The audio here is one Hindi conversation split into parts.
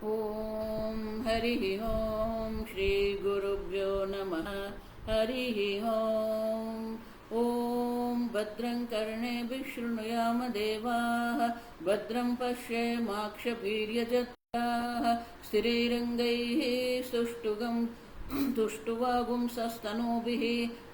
ओम हरिः ओम श्री गुरुभ्यो नमः। हरिः ओम। ओम भद्रं कर्णेभिः शृणुयाम देवाः, भद्रं पश्येमाक्षभिर्यजत्राः, स्थिरैरङ्गैः सुष्ठुगं तुष्टुवागुंसस्तनूभिः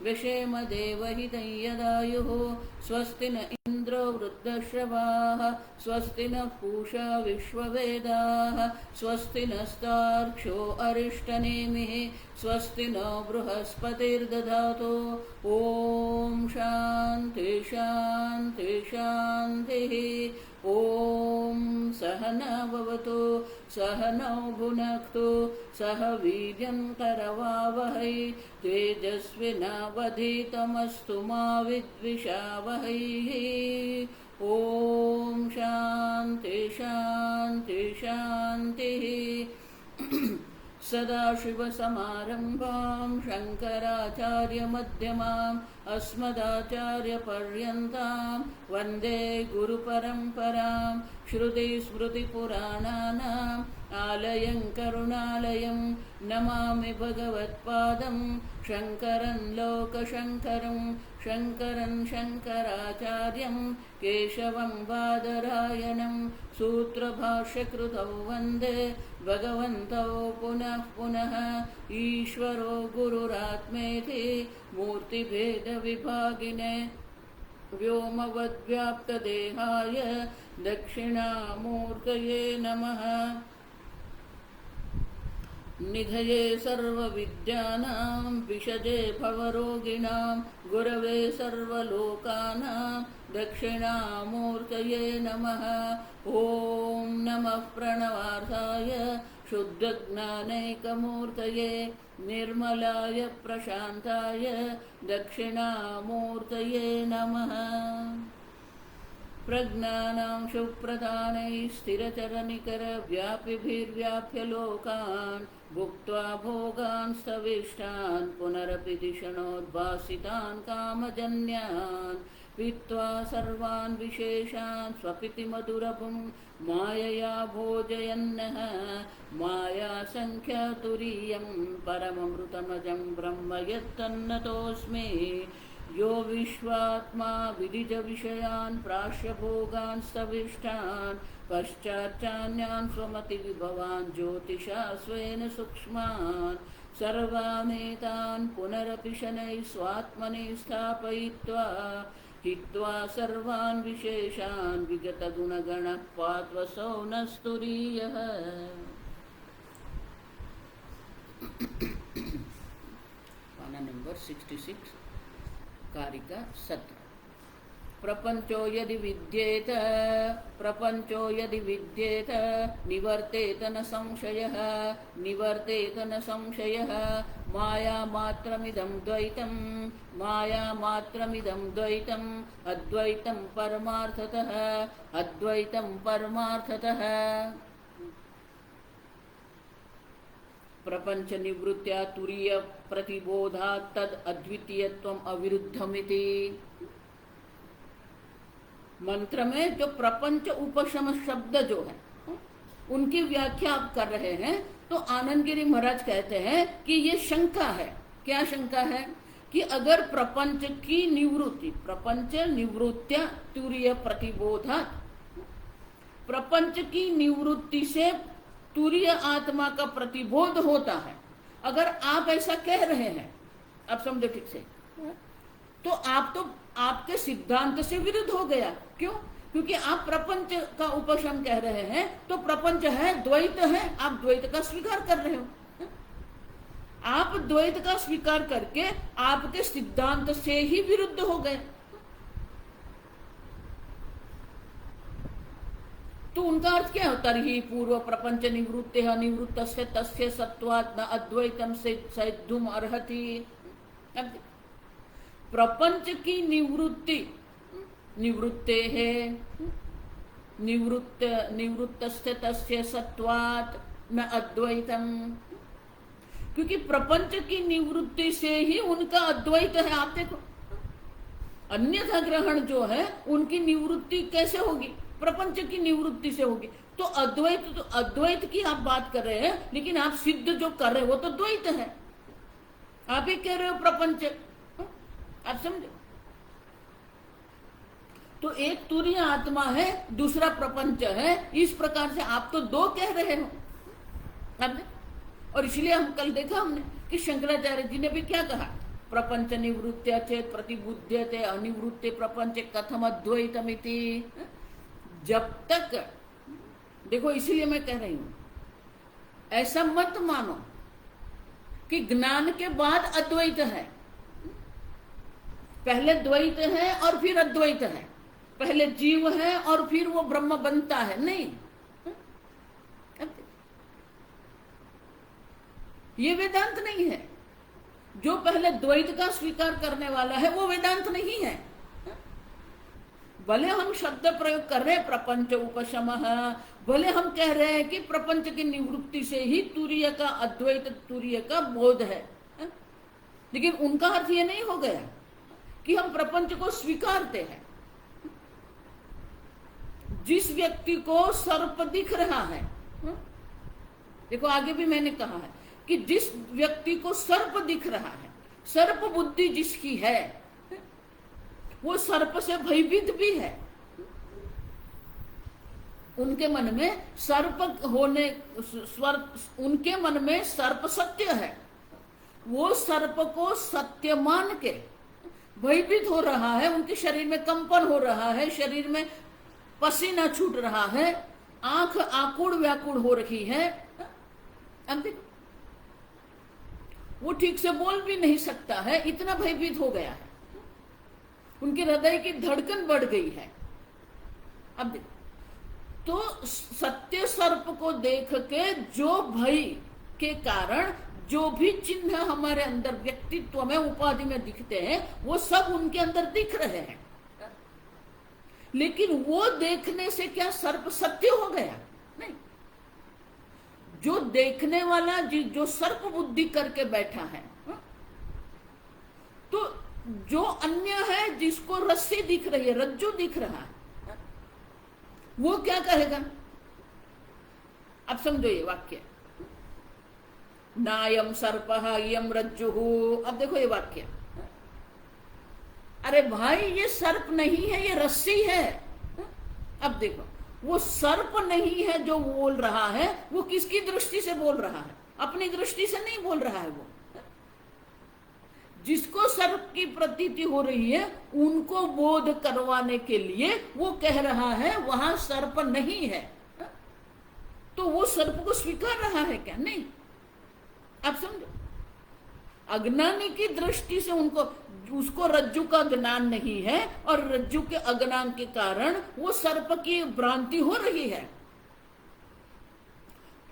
व्यशेम देवहितं यदायुः। स्वस्ति न इन्द्रो वृद्धश्रवाः, स्वस्ति नः पूषा विश्ववेदाः, स्वस्ति नस्तार्क्ष्यो अरिष्टनेमिः, स्वस्ति नो बृहस्पतिर्दधातु। ॐ शान्ति शान्ति शान्तिः। ॐ सहना भवतु, सहनौ भुनक्तु, सह वीर्यं करवावहै, तेजस्विनावधीतमस्तु मा विद्विषावहैः। ॐ शान्ति शान्ति शान्तिः। सदाशिवसमारम्भां शङ्कराचार्यमध्यमाम् अस्मदाचार्यपर्यन्तां वन्दे गुरुपरम्परां। श्रुतिस्मृतिपुराणानाम् आलयं करुणालयं नमामि भगवत्पादं शङ्करं लोकशङ्करं। शङ्करं शङ्कराचार्यं केशवं बादरायणं सूत्रभाष्यकृतौ वन्दे भगवन्तौ पुनः पुनः। ईश्वरो गुरुरात्मेति मूर्तिभेदविभागिने व्योमवद्व्याप्तदेहाय दक्षिणामूर्तये नमः। निधये सर्वविद्यानां विषजे भवरोगिणां गुरवे सर्वलोकानां दक्षिणामूर्तये नमः। ॐ नमः प्रणवार्थाय शुद्धज्ञानैकमूर्तये निर्मलाय प्रशान्ताय दक्षिणामूर्तये नमः। प्रज्ञानां सुप्रधानैः स्थिरचरनिकरव्यापिभिर्व्याप्य लोकान् भुक्त्वा भोगान् स्तविष्टान् पुनरपि धिषणोद्भासितान् कामजन्यान् पीत्वा सर्वान् विशेषान् स्वपिति मधुरभुं मायया भोजयन्नः। मायासङ्ख्यातुरीयं परममृतमजं ब्रह्म यत्तन्नतोऽस्मि। यो विश्वात्मा विदिजविषयान् प्राश्य भोगान् स्तविष्टान् पश्चाच्चान्यान् स्वमतिविभवान् ज्योतिषा स्वेन सूक्ष्मान् सर्वानेतान् पुनरपि शनैः स्वात्मनि स्थापयित्वा हित्वा सर्वान् विशेषान् विगतगुणगणः पात्वसौ नस्तुरीयः। पाना नंबर 66 कारिका 17। प्रपंचो यदि विद्येत निवर्तेत न संशयः। मायामात्रमिदं द्वैतम् अद्वैतं परमार्थतः। प्रपंच निवृत्त्या तुरीय प्रतिबोधात् तद अद्वितीयत्वम् अविरुद्धमिति। मंत्र में जो प्रपंच उपशम शब्द जो है उनकी व्याख्या आप कर रहे हैं, तो आनंदगिरी महाराज कहते हैं कि ये शंका है। क्या शंका है? कि अगर प्रपंच की निवृत्ति, प्रपंच निवृत्त्या तुरीय प्रतिबोधात्, प्रपंच की निवृत्ति से तुरीय आत्मा का प्रतिबोध होता है, अगर आप ऐसा कह रहे हैं, आप समझो ठीक से, तो आपके सिद्धांत से विरुद्ध हो गया। क्यों? क्योंकि आप प्रपंच का उपशम कह रहे हैं, तो प्रपंच है, द्वैत है, आप द्वैत का स्वीकार कर रहे हो। आप द्वैत का स्वीकार करके आपके सिद्धांत से ही विरुद्ध हो गए। तो उनका अर्थ क्या होता? ही पूर्व प्रपंच निवृत्ते अनिवृत्त तस्य सत्वात् न अद्वैतम से सैद्धुम अर्हति। प्रपंच की निवृत्ति निवृत्ते है, निवृत्तस्य तस्य सत्वात् न अद्वैतम। क्योंकि प्रपंच की निवृत्ति से ही उनका अद्वैत है। आप देखो, अन्यथा ग्रहण जो है उनकी निवृत्ति कैसे होगी? प्रपंच की निवृत्ति से होगी। तो अद्वैत की आप बात कर रहे हैं, लेकिन आप सिद्ध जो कर रहे हैं वो तो द्वैत है। आप ही कह रहे हो प्रपंच। आप समझो, तो एक तुरीय आत्मा है, दूसरा प्रपंच है, इस प्रकार से आप तो दो कह रहे हो। आपने, और इसलिए हम कल देखा हमने कि शंकराचार्य जी ने भी क्या कहा, प्रपंच निवृत्त्य चेत प्रतिबुध्यते अनिवृत्ते प्रपंच कथम अद्वैतमिति। जब तक, देखो इसीलिए मैं कह रही हूं, ऐसा मत मानो कि ज्ञान के बाद अद्वैत है, पहले द्वैत है और फिर अद्वैत है, पहले जीव है और फिर वो ब्रह्म बनता है। नहीं, ये वेदांत नहीं है। जो पहले द्वैत का स्वीकार करने वाला है वो वेदांत नहीं है। भले हम शब्द प्रयोग कर रहे हैं प्रपंच उपशमः, भले हम कह रहे हैं कि प्रपंच की निवृत्ति से ही तुरीय का, अद्वैत तुरीय का बोध है, लेकिन उनका अर्थ ये नहीं हो गया कि हम प्रपंच को स्वीकारते हैं। जिस व्यक्ति को सर्प दिख रहा है, देखो आगे भी मैंने कहा है कि जिस व्यक्ति को सर्प दिख रहा है, सर्प बुद्धि जिसकी है, वो सर्प से भयभीत भी है। उनके मन में सर्प होने, उनके मन में सर्प सत्य है, वो सर्प को सत्य मान के भयभीत हो रहा है, उनके शरीर में कंपन हो रहा है, शरीर में पसीना छूट रहा है, आंख आकुड़ व्याकुड़ हो रही है। अब देखो, वो ठीक से बोल भी नहीं सकता है, इतना भयभीत हो गया है, उनके हृदय की धड़कन बढ़ गई है। अब देखो, तो सत्य सर्प को देख के जो भय के कारण जो भी चिन्ह हमारे अंदर व्यक्तित्व में, उपाधि में दिखते हैं, वो सब उनके अंदर दिख रहे हैं। लेकिन वो देखने से क्या सर्प सत्य हो गया? नहीं। जो देखने वाला जो सर्प बुद्धि करके बैठा है, तो जो अन्य है जिसको रस्सी दिख रही है, रज्जु दिख रहा है, वो क्या कहेगा? अब समझो ये वाक्य, नायम सर्पः इयं रज्जुः। अब देखो ये वाक्य, अरे भाई ये सर्प नहीं है, ये रस्सी है। अब देखो, वो सर्प नहीं है जो बोल रहा है, वो किसकी दृष्टि से बोल रहा है? अपनी दृष्टि से नहीं बोल रहा है। वो जिसको सर्प की प्रतीति हो रही है, उनको बोध करवाने के लिए वो कह रहा है वहां सर्प नहीं है। तो वो सर्प को स्वीकार रहा है क्या? नहीं। आप समझो, अज्ञानी की दृष्टि से उसको रज्जु का ज्ञान नहीं है, और रज्जु के अज्ञान के कारण वो सर्प की भ्रांति हो रही है।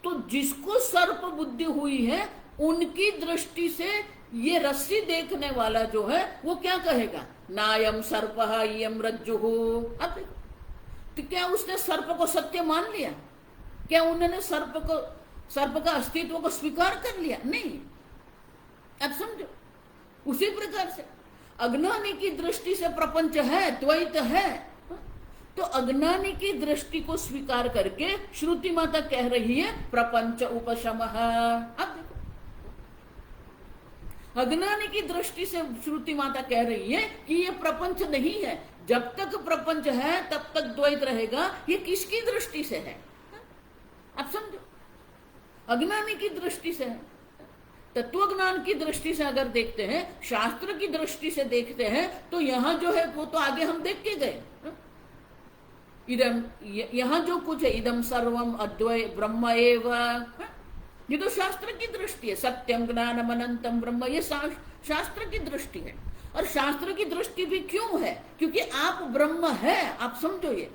तो जिसको सर्प बुद्धि हुई है, उनकी दृष्टि से ये रस्सी देखने वाला जो है, वो क्या कहेगा? नायम सर्पः इयं रज्जुः। अब देखो, तो क्या उसने सर्प को सत्य मान लिया? क्या उन्होंने सर्प का अस्तित्व को स्वीकार कर लिया? नहीं। अब समझो, उसी प्रकार से अज्ञानी की दृष्टि से प्रपंच है, द्वैत है, तो अज्ञानी की दृष्टि को स्वीकार करके श्रुति माता कह रही है प्रपंच उपशमः। अब देखो, अज्ञानी की दृष्टि से श्रुति माता कह रही है कि ये प्रपंच नहीं है। जब तक प्रपंच है तब तक द्वैत रहेगा। ये किसकी दृष्टि से है? अब समझो, अज्ञानी की दृष्टि से है। तत्व ज्ञान की दृष्टि से अगर देखते हैं, शास्त्र की दृष्टि से देखते हैं, तो यहां जो है वो तो आगे हम देख के गए। इदम, यहां जो कुछ है, इदम सर्वम अद्वय ब्रह्म एव, ये तो शास्त्र की दृष्टि है। सत्यम ज्ञानम अनंतम ब्रह्म, ये शास्त्र की दृष्टि है। और शास्त्र की दृष्टि भी क्यों है? क्योंकि आप ब्रह्म है। आप समझो, ये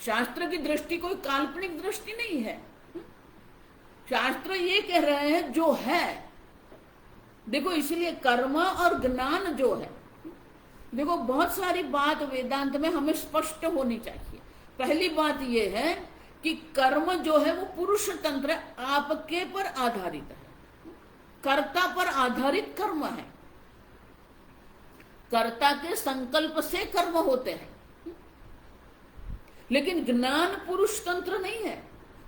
शास्त्र की दृष्टि कोई काल्पनिक दृष्टि नहीं है। शास्त्र ये कह रहे हैं जो है। देखो, इसलिए कर्म और ज्ञान जो है, देखो बहुत सारी बात वेदांत में हमें स्पष्ट होनी चाहिए। पहली बात ये है कि कर्म जो है वो पुरुष तंत्र, आपके पर आधारित है, कर्ता पर आधारित कर्म है। कर्ता के संकल्प से कर्म होते हैं। लेकिन ज्ञान पुरुष तंत्र नहीं है,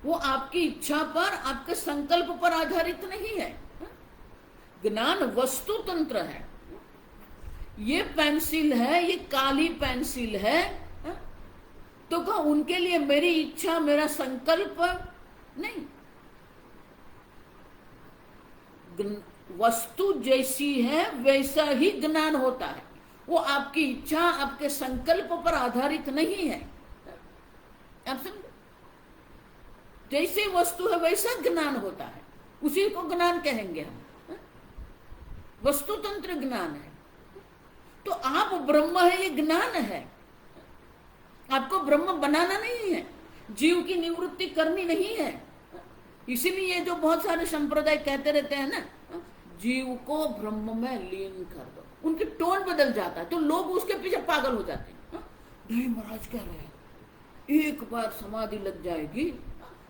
वो आपकी इच्छा पर, आपके संकल्प पर आधारित नहीं है। ज्ञान वस्तु तंत्र है। ये पेंसिल है, ये काली पेंसिल है, तो क्या उनके लिए मेरी इच्छा, मेरा संकल्प नहीं। वस्तु जैसी है वैसा ही ज्ञान होता है, वो आपकी इच्छा, आपके संकल्प पर आधारित नहीं है। आप समझो, जैसे वस्तु है वैसा ज्ञान होता है, उसी को ज्ञान कहेंगे हम। वस्तु तंत्र ज्ञान है। तो आप ब्रह्म है, ये ज्ञान है। आपको ब्रह्म बनाना नहीं है, जीव की निवृत्ति करनी नहीं है। इसीलिए जो बहुत सारे संप्रदाय कहते रहते हैं ना, जीव को ब्रह्म में लीन कर दो, उनकी टोन बदल जाता है तो लोग उसके पीछे पागल हो जाते हैं। नहीं, महाराज कह रहे हैं एक बार समाधि लग जाएगी,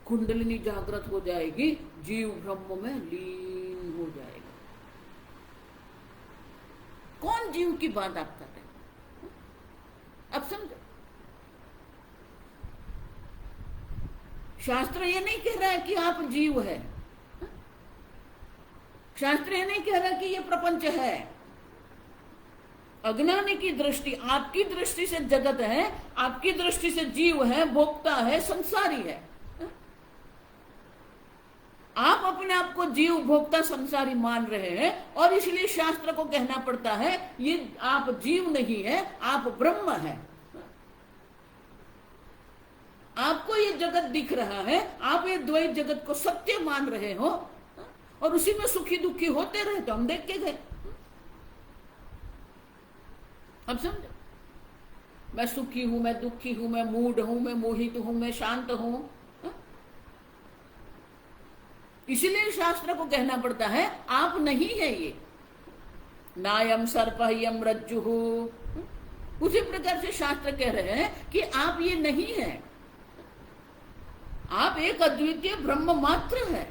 कुंडलिनी जागृत हो जाएगी, जीव ब्रह्म में लीन हो जाएगा। कौन जीव की बात आप कर रहे हैं? अब समझो, शास्त्र ये नहीं कह रहा है कि आप जीव है। शास्त्र ये नहीं कह रहा कि ये प्रपंच है। अज्ञानी की दृष्टि, आपकी दृष्टि से जगत है, आपकी दृष्टि से जीव है, भोक्ता है, संसारी है। आप अपने आप को जीव, भोक्ता, संसारी मान रहे हैं और इसलिए शास्त्र को कहना पड़ता है ये आप जीव नहीं है, आप ब्रह्म है। आपको ये जगत दिख रहा है, आप ये द्वैत जगत को सत्य मान रहे हो और उसी में सुखी दुखी होते रहे, तो हम देख के गए। अब समझो, मैं सुखी हूं, मैं दुखी हूं, मैं मूड हूं, मैं मोहित हूं, मैं शांत हूं। इसलिए शास्त्र को कहना पड़ता है आप नहीं है ये। नायम सर्पयम रज्जु। उसी प्रकार से शास्त्र कह रहे हैं कि आप ये नहीं है, आप एक अद्वितीय ब्रह्म मात्र है।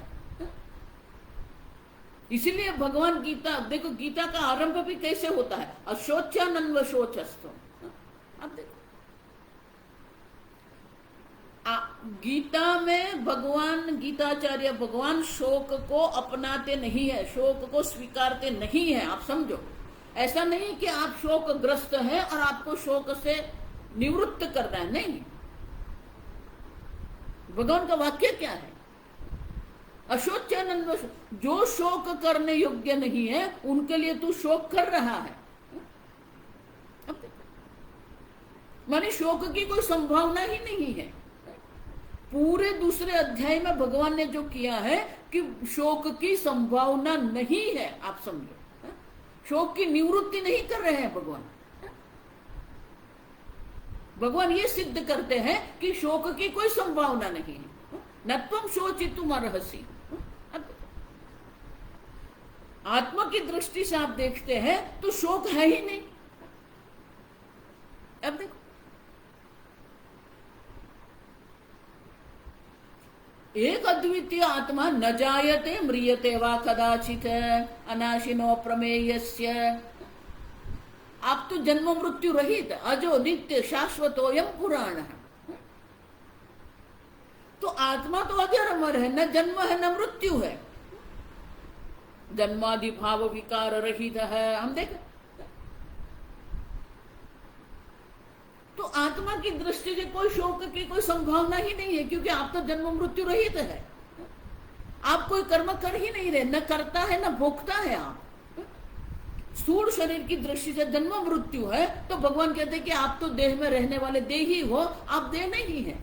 इसीलिए भगवान गीता, देखो गीता का आरंभ भी कैसे होता है, अशोच्यानन्व शोचस्तु। अब देखो गीता में भगवान, गीताचार्य भगवान शोक को अपनाते नहीं है, शोक को स्वीकारते नहीं है। आप समझो, ऐसा नहीं कि आप शोकग्रस्त हैं और आपको शोक से निवृत्त करना है, नहीं। भगवान का वाक्य क्या है? अशोच्यानन्व। जो शोक करने योग्य नहीं है उनके लिए तू शोक कर रहा है। माने शोक की कोई संभावना ही नहीं है। पूरे दूसरे अध्याय में भगवान ने जो किया है कि शोक की संभावना नहीं है। आप समझो, शोक की निवृत्ति नहीं कर रहे हैं भगवान। भगवान ये सिद्ध करते हैं कि शोक की कोई संभावना नहीं है। न त्वं शोचितुम् अर्हसि। आत्मा की दृष्टि से आप देखते हैं तो शोक है ही नहीं। अब देखो, एक अद्वितीय आत्मा न जायते म्रियते वा कदाचित अनाशिनो प्रमेयस्य। आप तो जन्म मृत्यु रहित, अजो नित्य शाश्वतोयम पुराण है। तो आत्मा तो अजर अमर है, न जन्म है न मृत्यु है, जन्मादि भाव विकार रहित है। हम देखें तो आत्मा की दृष्टि से कोई शोक की कोई संभावना ही नहीं है, क्योंकि आप तो जन्म मृत्यु रहित है। आप कोई कर्म कर ही नहीं रहे, न करता है न भोगता है। आप स्थूल शरीर की दृष्टि से जन्म मृत्यु है, तो भगवान कहते हैं कि आप तो देह में रहने वाले देही हो, आप देह नहीं है।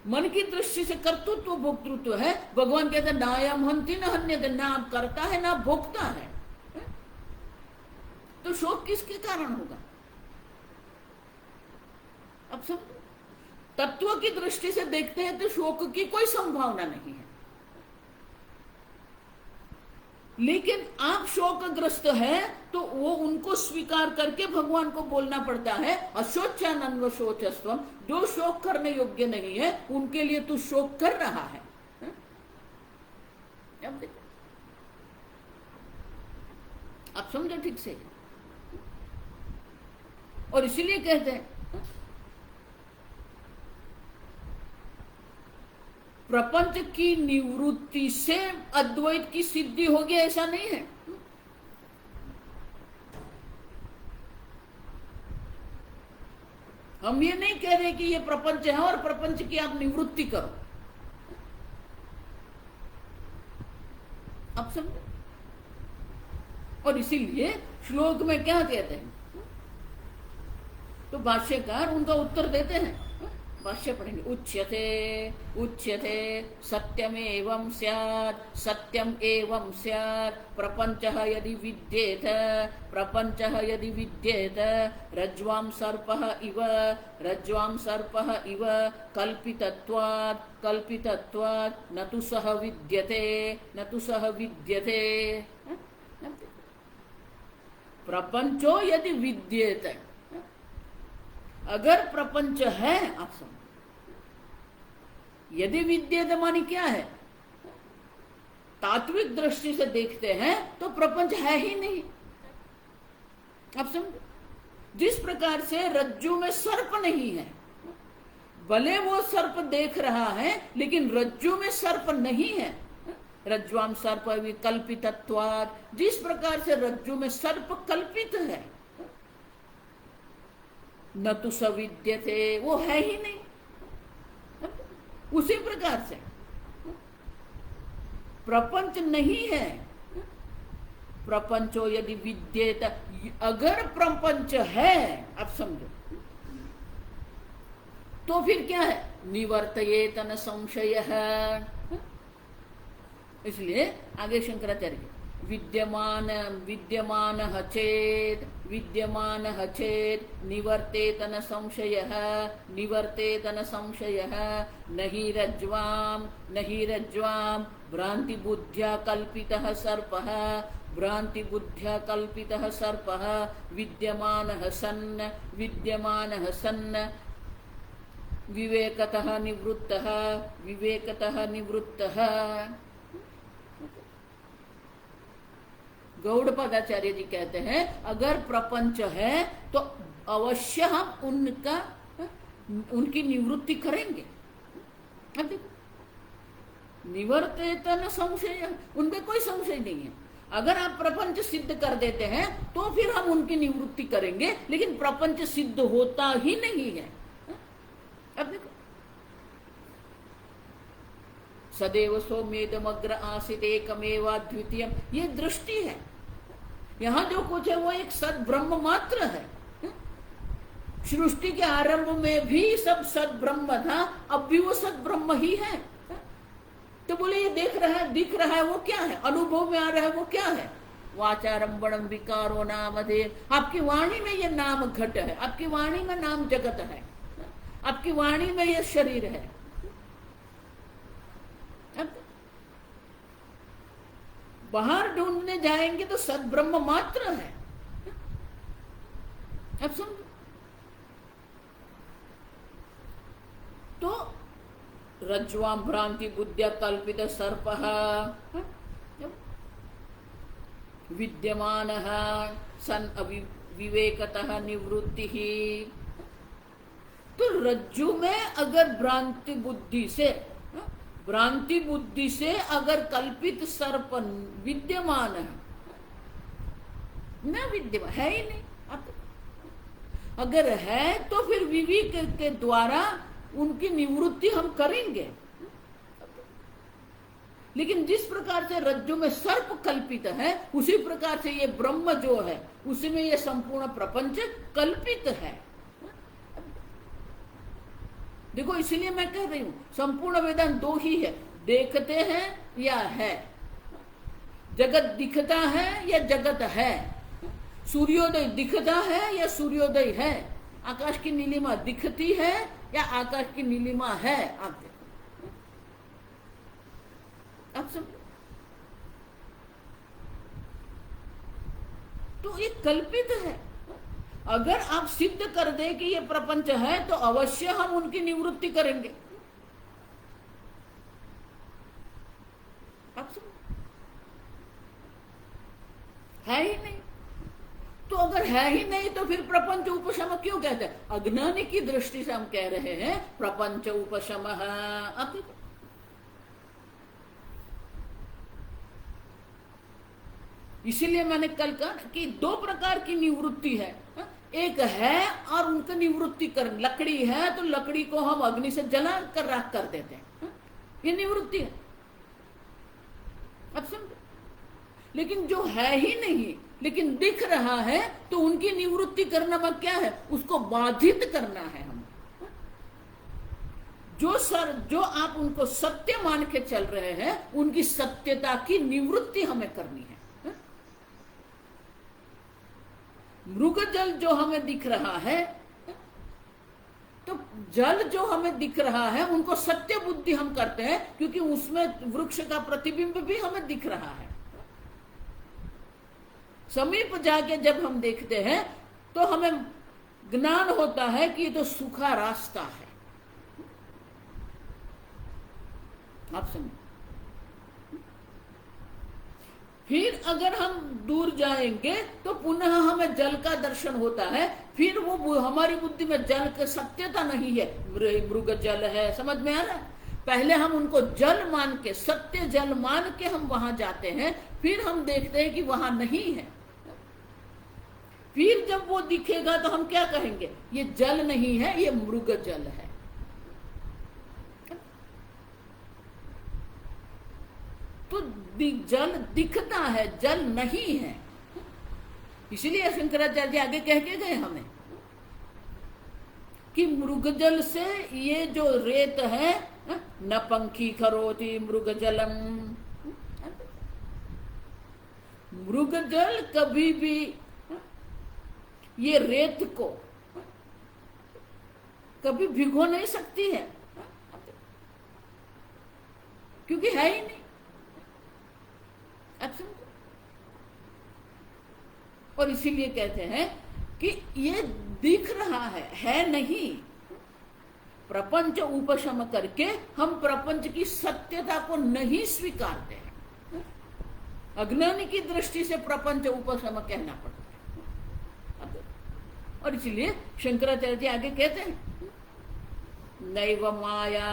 मन की दृष्टि से कर्तृत्व भोक्तृत्व है। भगवान कहते हैं नायम हंति न हन्यते, ना आप करता है ना भोगता है। तो शोक किसके कारण होगा? अब सब तत्व की दृष्टि से देखते हैं तो शोक की कोई संभावना नहीं है। लेकिन आप शोकग्रस्त है तो वो उनको स्वीकार करके भगवान को बोलना पड़ता है अशोच्यानन्व शोचस्त्वम। जो शोक करने योग्य नहीं है उनके लिए तू शोक कर रहा है। अब देखो, आप समझो ठीक से। और इसीलिए कहते हैं प्रपंच की निवृत्ति से अद्वैत की सिद्धि होगी ऐसा नहीं है। हम ये नहीं कह रहे कि ये प्रपंच है और प्रपंच की आप निवृत्ति करो। आप समझे? और इसीलिए श्लोक में क्या कहते हैं, तो भाष्यकार उनका उत्तर देते हैं। भाष्य पढ़ेंगे। उच्यते उच्यते सत्यमेवं स्यात् सत्यम एवं स्यात् प्रपंचः यदि विद्येत प्रपंचः यदि विद्येत रज्ज्वां सर्पः इव रज्ज्वां सर्पः इव कल्पितत्वात् कल्पितत्वात् न तु सः विद्यते न तु सः विद्यते। प्रपंचो यदि विद्येत, अगर प्रपंच है, आप समझ, यदि विद्येत मानी क्या है, तात्विक दृष्टि से देखते हैं तो प्रपंच है ही नहीं। आप समझ, जिस प्रकार से रज्जु में सर्प नहीं है, भले वो सर्प देख रहा है लेकिन रज्जु में सर्प नहीं है। रज्ज्वाम सर्प विकल्पितत्वात्, जिस प्रकार से रज्जु में सर्प कल्पित है, न तो सविद्यते, वो है ही नहीं। उसी प्रकार से प्रपंच नहीं है। प्रपंचो यदि विद्येत, अगर प्रपंच है, आप समझो, तो फिर क्या है, निवर्तयेत न संशयः। इसलिए आगे शंकराचार्य विद्यमान विद्यमानः चेत् विद्यमानः चेत् निवर्तेत न संशयः निवर्तेत न संशयः नहि रज्ज्वां भ्रांति बुद्ध्या कल्पितः सर्पः भ्रांति बुद्ध्या कल्पितः सर्पः विद्यमानः सन् विवेकतः निवृत्तः। गौड़पादाचार्य जी कहते हैं अगर प्रपंच है तो अवश्य हम उनकी निवृत्ति करेंगे। अब देखो, निवर्तेत न संशय, उनमें कोई संशय नहीं है। अगर आप प्रपंच सिद्ध कर देते हैं तो फिर हम उनकी निवृत्ति करेंगे, लेकिन प्रपंच सिद्ध होता ही नहीं है। अब देखो, सदैव सौम्येदमग्र आसीत एकमेवा द्वितीयम, ये दृष्टि है। यहां जो कुछ है वो एक सद ब्रह्म मात्र है। सृष्टि के आरंभ में भी सब सद ब्रह्म था, अब भी वो सद ब्रह्म ही है। तो बोले ये देख रहा है, दिख रहा है, वो क्या है, अनुभव में आ रहा है, वो क्या है, वाचारंभणम विकारो नामधे। आपकी वाणी में ये नाम घट है, आपकी वाणी में नाम जगत है, आपकी वाणी में ये शरीर है। बाहर ढूंढने जाएंगे तो सद्ब्रह्म मात्र है। अब सुन, तो रज्ज्वां भ्रांति बुद्ध्या कल्पित सर्पः विद्यमानः सन् अविवेकतः निवृत्तिः। तो रज्जु में अगर भ्रांति बुद्धि से अगर कल्पित सर्प विद्यमान है, न विद्यमान है ही नहीं। अगर है तो फिर विवेक के द्वारा उनकी निवृत्ति हम करेंगे। लेकिन जिस प्रकार से रज्जु में सर्प कल्पित है, उसी प्रकार से ये ब्रह्म जो है उसमें ये संपूर्ण प्रपंच कल्पित है। देखो, इसलिए मैं कह रही हूं संपूर्ण वेदांत दो ही है, देखते हैं या है, जगत दिखता है या जगत है, सूर्योदय दिखता है या सूर्योदय है, आकाश की नीलिमा दिखती है या आकाश की नीलिमा है। आप देखो, आप समझो, तो ये कल्पित है। अगर आप सिद्ध कर दे कि ये प्रपंच है तो अवश्य हम उनकी निवृत्ति करेंगे। आप समझो, है ही नहीं तो अगर है ही नहीं तो फिर प्रपंच उपशम क्यों कहते हैं? अज्ञानी की दृष्टि से हम कह रहे हैं प्रपंच उपशम। इसीलिए मैंने कल कहा कि दो प्रकार की निवृत्ति है। एक है और उनका निवृत्ति कर, लकड़ी है तो लकड़ी को हम अग्नि से जला कर राख कर देते हैं, ये निवृत्ति है। अब समझो, लेकिन जो है ही नहीं लेकिन दिख रहा है तो उनकी निवृत्ति करना में क्या है, उसको बाधित करना है हम। जो आप उनको सत्य मान के चल रहे हैं उनकी सत्यता की निवृत्ति हमें करनी है। मृग जल जो हमें दिख रहा है, तो जल जो हमें दिख रहा है उनको सत्य बुद्धि हम करते हैं, क्योंकि उसमें वृक्ष का प्रतिबिंब भी हमें दिख रहा है। समीप जाके जब हम देखते हैं तो हमें ज्ञान होता है कि ये तो सूखा रास्ता है। आप समझ, फिर अगर हम दूर जाएंगे तो पुनः हमें जल का दर्शन होता है, फिर वो हमारी बुद्धि में जल की सत्यता नहीं है, मृग जल है, समझ में आ रहा है। पहले हम उनको जल मान के, सत्य जल मान के हम वहां जाते हैं, फिर हम देखते हैं कि वहां नहीं है। फिर जब वो दिखेगा तो हम क्या कहेंगे, ये जल नहीं है, ये मृग जल है। तो जल दिखता है, जल नहीं है। इसलिए शंकराचार्य आगे कह के गए हमें कि मृग जल से ये जो रेत है, न पंखी खरोति मृग जलम, मृग जल कभी भी ये रेत को कभी भिगो नहीं सकती है, क्योंकि है ही नहीं। और इसीलिए कहते हैं कि ये दिख रहा है नहीं। प्रपंच उपशम करके हम प्रपंच की सत्यता को नहीं स्वीकारते हैं। अज्ञानी की दृष्टि से प्रपंच उपशम कहना पड़ता है। और इसलिए शंकराचार्य आगे कहते हैं, नैव माया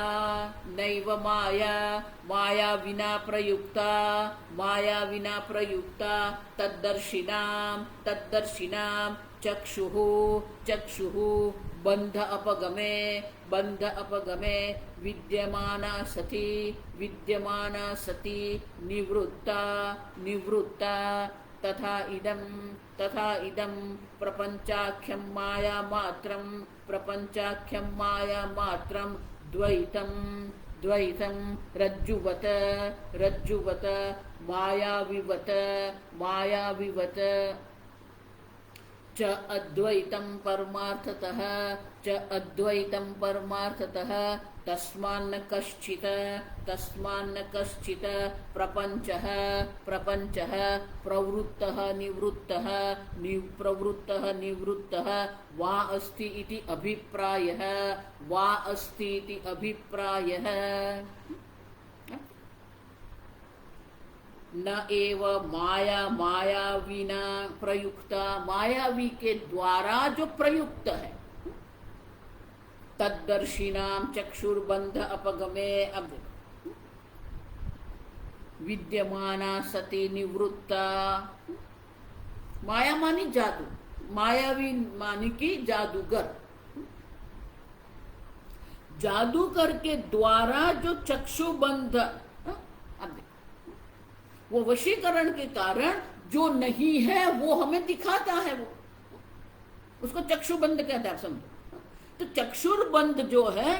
नैव माया माया विना प्रयुक्ता माया विना प्रयुक्ता तद्दर्शिनाम तद्दर्शिनाम चक्षुः चक्षुः बंध अपगमे बंध अपगमे विद्यमाना सती निवृत्ता निवृत्ता तथा इदं प्रपंचाख्यं माया मात्रं द्वैतं रज्जुवत मायाविवत च अद्वैतं परमार्थतः तस्मान्न कश्चित् प्रपंचः प्रवृत्तः निवृत्तः वा अस्ति इति अभिप्रायः न एव माया विना प्रयुक्ता, मायावी के द्वारा जो प्रयुक्त है, तद्दर्शिनाम चक्षुर्बंध अपगमे, अब विद्यमाना सती निवृत्ता। माया मानी जादू, मायावी मानी की जादूगर, जादूगर के द्वारा जो चक्षुबंध, वो वशीकरण के कारण जो नहीं है वो हमें दिखाता है, वो उसको चक्षुबंध कहते हैं, समझो। तो चक्षुर्बंध जो है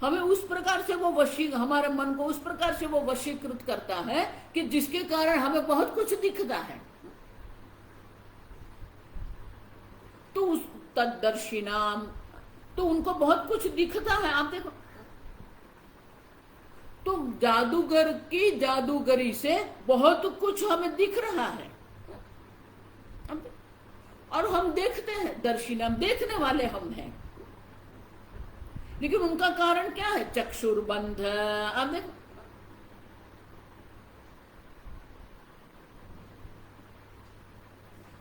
हमें उस प्रकार से वो हमारे मन को उस प्रकार से वो वशीकृत करता है कि जिसके कारण हमें बहुत कुछ दिखता है। तो उस तद्दर्शिनाम, तो उनको बहुत कुछ दिखता है। आप देखो, तो जादूगर की जादूगरी से बहुत कुछ हमें दिख रहा है और हम देखते हैं, दर्शिनम, देखने वाले हम हैं। लेकिन उनका कारण क्या है? चक्षुर्बंध। अब देखो,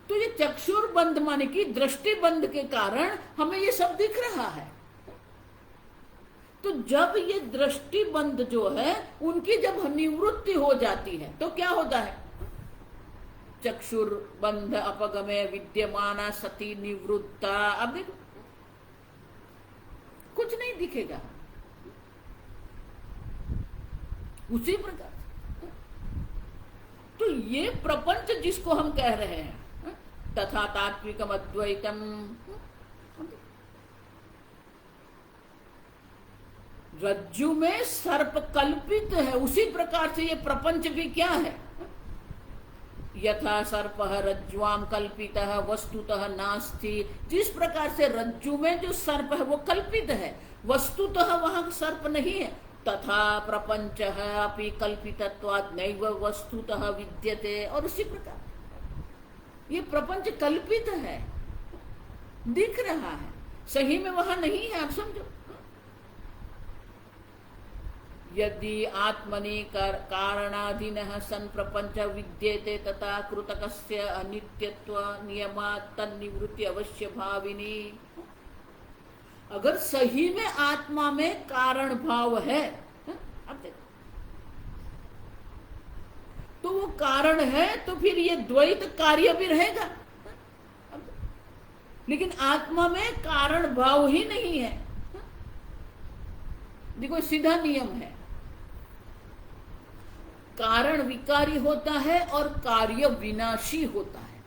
तो ये चक्षुर्बंध माने कि दृष्टिबंध के कारण हमें ये सब दिख रहा है। तो जब ये दृष्टिबंध जो है उनकी जब निवृत्ति हो जाती है तो क्या होता है? चक्षुर बंध अपगमे विद्यमाना सती निवृत्ता। अब देखो कुछ नहीं दिखेगा। उसी प्रकार तो ये प्रपंच जिसको हम कह रहे हैं तथा तात्विकम अद्वैतम, रज्जु में सर्प कल्पित है, उसी प्रकार से ये प्रपंच भी क्या है? यथा सर्प रज्ज्वाम कल्पितः वस्तुतः नास्ति। जिस प्रकार से रज्जु में जो सर्प है वो कल्पित है, वस्तुतः वहां सर्प नहीं है। तथा प्रपंच अपि कल्पितत्वात् नैव वस्तुतः विद्यते। और उसी प्रकार ये प्रपंच कल्पित है, दिख रहा है, सही में वहां नहीं है। आप समझो, यदि आत्मनि कारणाधीनः सन् प्रपंच विद्यते तथा कृतकस्य अनित्यत्व नियमात् तन्निवृत्ति अवश्य भाविनी। अगर सही में आत्मा में कारण भाव है, अब देखो, तो वो कारण है तो फिर ये द्वैत कार्य भी रहेगा। लेकिन आत्मा में कारण भाव ही नहीं है। देखो सीधा नियम है, कारण विकारी होता है और कार्य विनाशी होता है।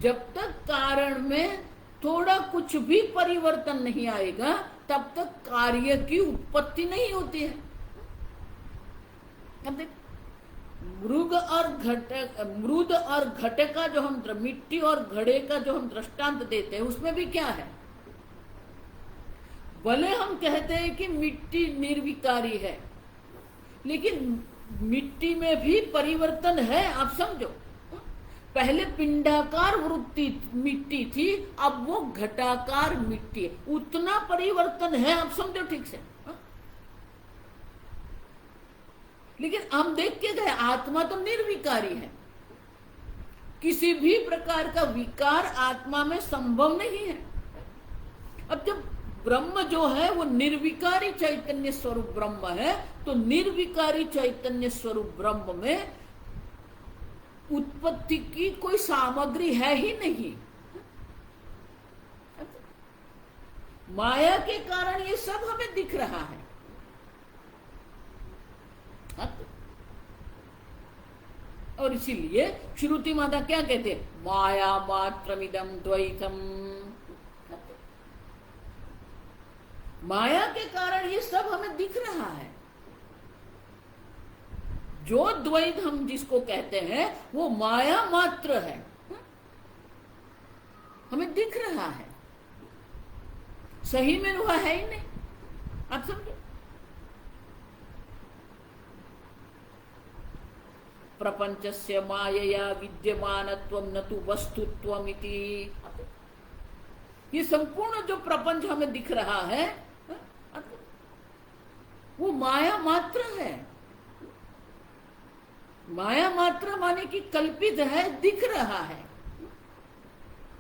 जब तक कारण में थोड़ा कुछ भी परिवर्तन नहीं आएगा तब तक कार्य की उत्पत्ति नहीं होती है। अब देख, मृद और घटे का जो हम मिट्टी और घड़े का जो हम दृष्टांत देते हैं उसमें भी क्या है? भले हम कहते हैं कि मिट्टी निर्विकारी है, लेकिन मिट्टी में भी परिवर्तन है। आप समझो, पहले पिंडाकार वृत्ति मिट्टी थी, अब वो घटाकार मिट्टी है, उतना परिवर्तन है। आप समझो ठीक से। लेकिन हम देख के गए आत्मा तो निर्विकारी है, किसी भी प्रकार का विकार आत्मा में संभव नहीं है। अब जब ब्रह्म जो है वो निर्विकारी चैतन्य स्वरूप ब्रह्म है, तो निर्विकारी चैतन्य स्वरूप ब्रह्म में उत्पत्ति की कोई सामग्री है ही नहीं। माया के कारण ये सब हमें दिख रहा है। और इसीलिए श्रुति माता क्या कहते हैं? माया मात्रमिदं द्वैतम। माया के कारण ये सब हमें दिख रहा है। जो द्वैत हम जिसको कहते हैं वो माया मात्र है, हमें दिख रहा है, सही में वह है ही नहीं। आप समझो, प्रपंचस्य मायया विद्यमानत्वं न तु वस्तुत्वमिति। ये संपूर्ण जो प्रपंच हमें दिख रहा है वो माया मात्र है। माया मात्र माने कि कल्पित है, दिख रहा है,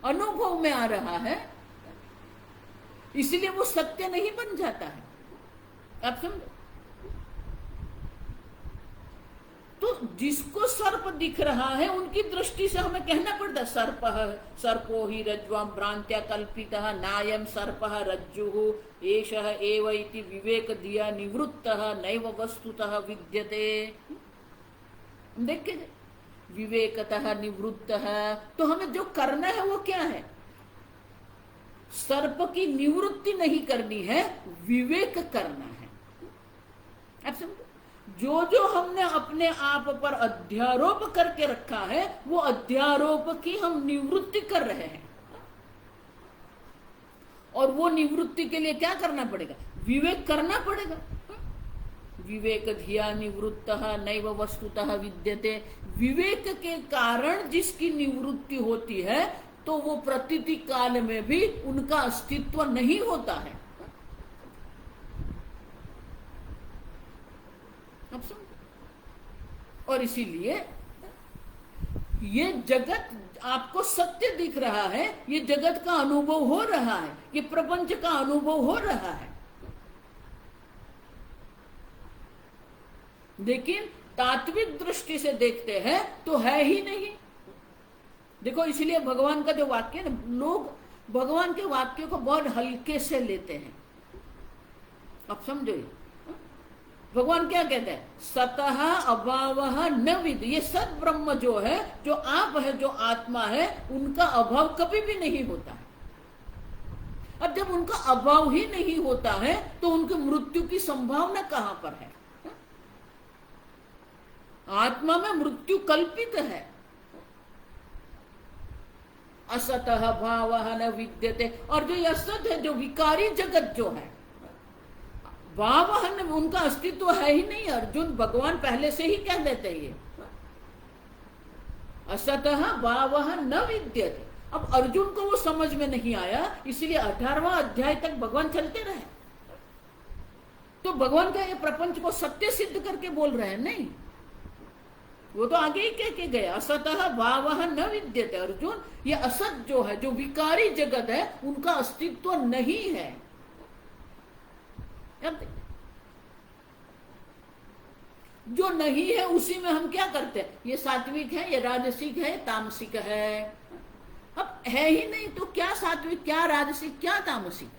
अनुभव में आ रहा है, इसलिए वो सत्य नहीं बन जाता है। आप समझो, तो जिसको सर्प दिख रहा है उनकी दृष्टि से हमें कहना पड़ता सर्पो ही रज्ज्वाम भ्रांत्या कल्पितः नायं सर्पः रज्जुः एषः एव इति विवेक धिया निवृत्तः नैव वस्तुतः विद्यते। देखिए, विवेकतः निवृत्तः, तो हमें जो करना है वो क्या है? सर्प की निवृत्ति नहीं करनी है, विवेक करना है। आप समझो, जो जो हमने अपने आप पर अध्यारोप करके रखा है वो अध्यारोप की हम निवृत्ति कर रहे हैं। और वो निवृत्ति के लिए क्या करना पड़ेगा? विवेक करना पड़ेगा। विवेक धिया निवृत्तः नैव वस्तुतः विद्यते। विवेक के कारण जिसकी निवृत्ति होती है तो वो प्रतीति काल में भी उनका अस्तित्व नहीं होता है। अब समझो, और इसीलिए ये जगत आपको सत्य दिख रहा है, ये जगत का अनुभव हो रहा है, ये प्रपंच का अनुभव हो रहा है। लेकिन तात्विक दृष्टि से देखते हैं तो है ही नहीं। देखो, इसलिए भगवान का जो वाक्य है ना, लोग भगवान के वाक्यों को बहुत हल्के से लेते हैं। अब समझो, भगवान क्या कहते हैं? सतः अभावः न विद्यते। ये सत ब्रह्म जो है, जो आप है, जो आत्मा है, उनका अभाव कभी भी नहीं होता है। अब जब उनका अभाव ही नहीं होता है तो उनकी मृत्यु की संभावना कहां पर है? आत्मा में मृत्यु कल्पित है। असतः भावः न विद्यते। और जो असत है, जो विकारी जगत जो है, भावः न, उनका अस्तित्व है ही नहीं। अर्जुन, भगवान पहले से ही कह देते ये, असतः भावः न विद्यते। अब अर्जुन को वो समझ में नहीं आया, इसलिए 18वां अध्याय तक भगवान चलते रहे। तो भगवान का ये प्रपंच को सत्य सिद्ध करके बोल रहे हैं? नहीं, वो तो आगे ही कह के गया, असतः भावः न विद्यते। अर्जुन, ये असत जो है, जो विकारी जगत है, उनका अस्तित्व नहीं है। जो नहीं है उसी में हम क्या करते हैं? ये सात्विक है, ये राजसिक है, तामसिक है। अब है ही नहीं तो क्या सात्विक, क्या राजसिक, क्या तामसिक?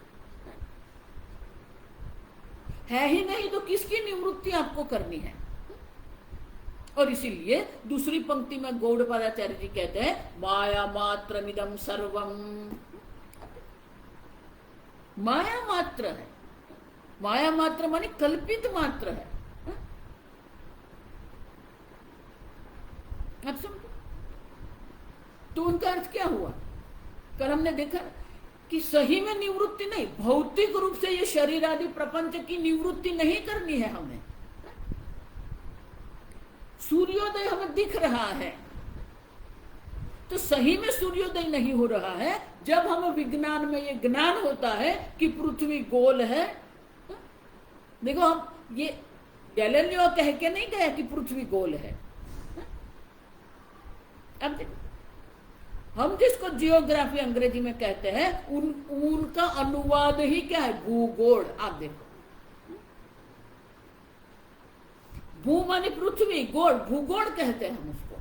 है ही नहीं तो किसकी निवृत्ति आपको करनी है? और इसीलिए दूसरी पंक्ति में गौड़पादाचार्य जी कहते हैं, माया मात्रमिदं सर्वम। माया मात्र है। माया मात्र माने कल्पित मात्र है। आप समझो, तो उनका अर्थ क्या हुआ? कल हमने देखा कि सही में निवृत्ति नहीं, भौतिक रूप से ये शरीर आदि प्रपंच की निवृत्ति नहीं करनी है हमें। सूर्योदय हमें दिख रहा है, तो सही में सूर्योदय नहीं हो रहा है जब हमें विज्ञान में ये ज्ञान होता है कि पृथ्वी गोल है। देखो, हम ये गैलीलियो कह के नहीं गया कि पृथ्वी गोल है। अब हम जिसको जियोग्राफी अंग्रेजी में कहते हैं, उनका अनुवाद ही क्या है? भूगोल। आप देखो, भू माने पृथ्वी, गोल भूगोल कहते हैं हम उसको।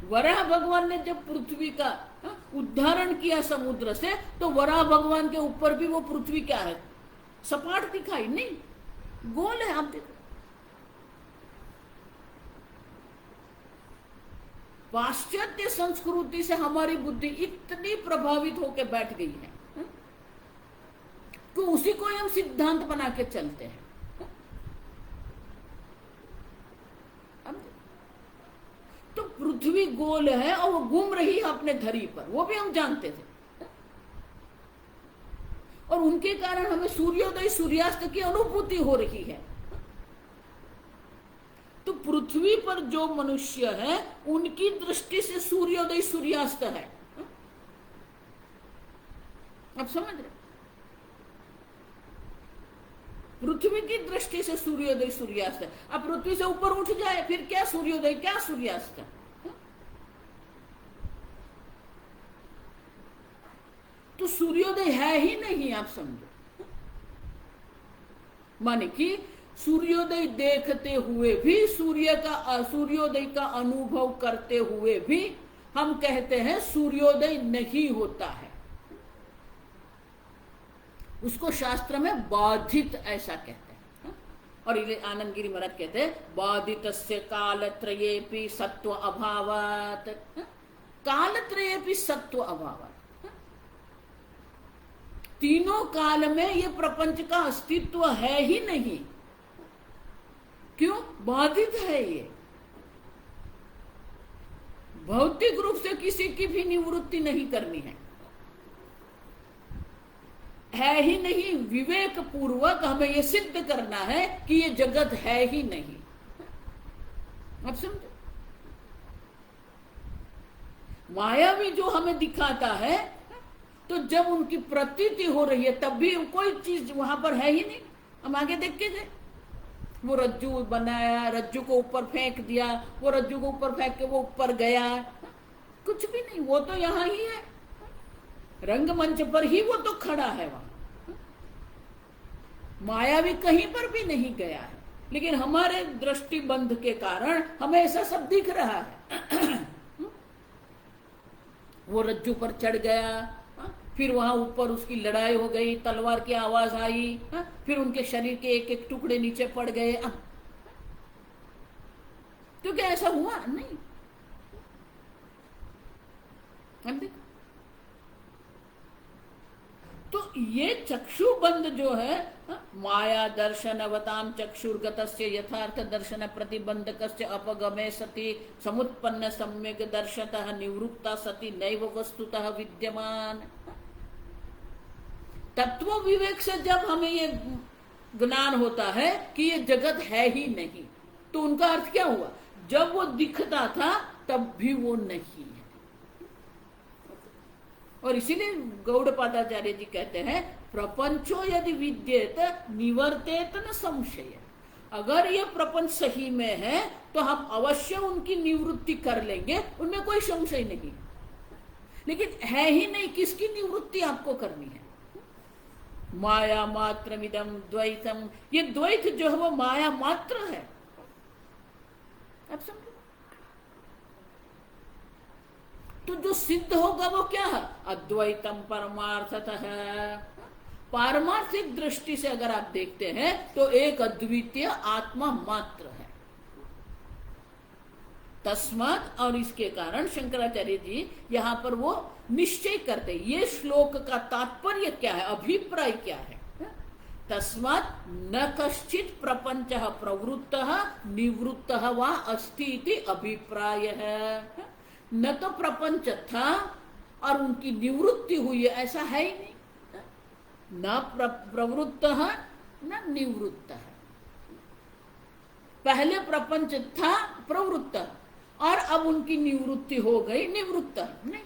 वराह भगवान ने जब पृथ्वी का उद्धारण किया समुद्र से, तो वराह भगवान के ऊपर भी वो पृथ्वी क्या है? सपाट दिखाई नहीं, गोल है। आप देखो, पाश्चात्य संस्कृति से हमारी बुद्धि इतनी प्रभावित होकर बैठ गई है कि उसी को हम सिद्धांत बना के चलते हैं। तो पृथ्वी गोल है और वो घूम रही है अपने धरी पर, वो भी हम जानते थे। और उनके कारण हमें सूर्योदय सूर्यास्त की अनुभूति हो रही है। तो पृथ्वी पर जो मनुष्य है, उनकी दृष्टि से सूर्योदय सूर्यास्त है। आप समझ रहे? पृथ्वी की दृष्टि से सूर्योदय सूर्यास्त है। अब पृथ्वी से ऊपर उठ जाए, फिर क्या सूर्योदय, क्या सूर्यास्त? तो सूर्योदय है ही नहीं। आप समझो, माने कि सूर्योदय देखते हुए भी, सूर्योदय का अनुभव करते हुए भी हम कहते हैं सूर्योदय नहीं होता है। उसको शास्त्र में बाधित ऐसा कहते हैं। और आनंद गिरी महाराज कहते हैं, बाधितस्य कालत्रयेपि सत्व अभावात्। कालत्रयेपि सत्व अभावात्, तीनों काल में ये प्रपंच का अस्तित्व है ही नहीं। क्यों? बाधित है ये। भौतिक रूप से किसी की भी निवृत्ति नहीं करनी है ही नहीं। विवेक पूर्वक हमें ये सिद्ध करना है कि ये जगत है ही नहीं। आप समझे? मायावी जो हमें दिखाता है, तो जब उनकी प्रतीति हो रही है तब भी कोई चीज वहां पर है ही नहीं। हम आगे देख के गए, वो रज्जू बनाया, रज्जू को ऊपर फेंक दिया, वो रज्जू को ऊपर फेंक के वो ऊपर गया, कुछ भी नहीं। वो तो यहां ही है, रंगमंच पर ही वो तो खड़ा है वहां। मायावी कहीं पर भी नहीं गया है। लेकिन हमारे दृष्टिबंध के कारण हमें ऐसा सब दिख रहा है। वो रज्जू पर चढ़ गया, फिर वहां ऊपर उसकी लड़ाई हो गई, तलवार की आवाज आई, फिर उनके शरीर के एक एक टुकड़े नीचे पड़ गए। तो क्या ऐसा हुआ? नहीं। तो ये चक्षुबंध जो है, माया दर्शन अवताम चक्षुर्गतस्य यथार्थ दर्शन प्रतिबंधकस्य अपगमे सति समुत्पन्न सम्यक दर्शतः निवृत्ता सति नैव वस्तुतः विद्यमान। तत्व विवेक से जब हमें ये ज्ञान होता है कि ये जगत है ही नहीं, तो उनका अर्थ क्या हुआ? जब वो दिखता था तब भी वो नहीं है। और इसीलिए गौड़पादाचार्य जी कहते हैं, प्रपंचो यदि विद्येत निवर्तेत न संशय। अगर ये प्रपंच सही में है तो हम अवश्य उनकी निवृत्ति कर लेंगे, उनमें कोई संशय नहीं। लेकिन है ही नहीं, किसकी निवृत्ति आपको करनी है? माया मात्रमिदं द्वैतम, ये द्वैत जो है वो माया मात्र है। आप समझो? तो जो सिद्ध होगा वो क्या है? अद्वैतम परमार्थतः है। पारमार्थिक दृष्टि से अगर आप देखते हैं तो एक अद्वितीय आत्मा मात्र है। तस्मात्, और इसके कारण शंकराचार्य जी यहाँ पर वो निश्चय करते, ये श्लोक का तात्पर्य क्या है, अभिप्राय क्या है? तस्मात् न कश्चित् प्रपंचः प्रवृत्तः निवृत्तः वा अस्ति इति अभिप्राय है। न तो प्रपंच था और उनकी निवृत्ति हुई है, ऐसा है ही नहीं। न प्रवृत्त न निवृत्त है। पहले प्रपंच था प्रवृत्त और अब उनकी निवृत्ति हो गई निवृत्त नहीं।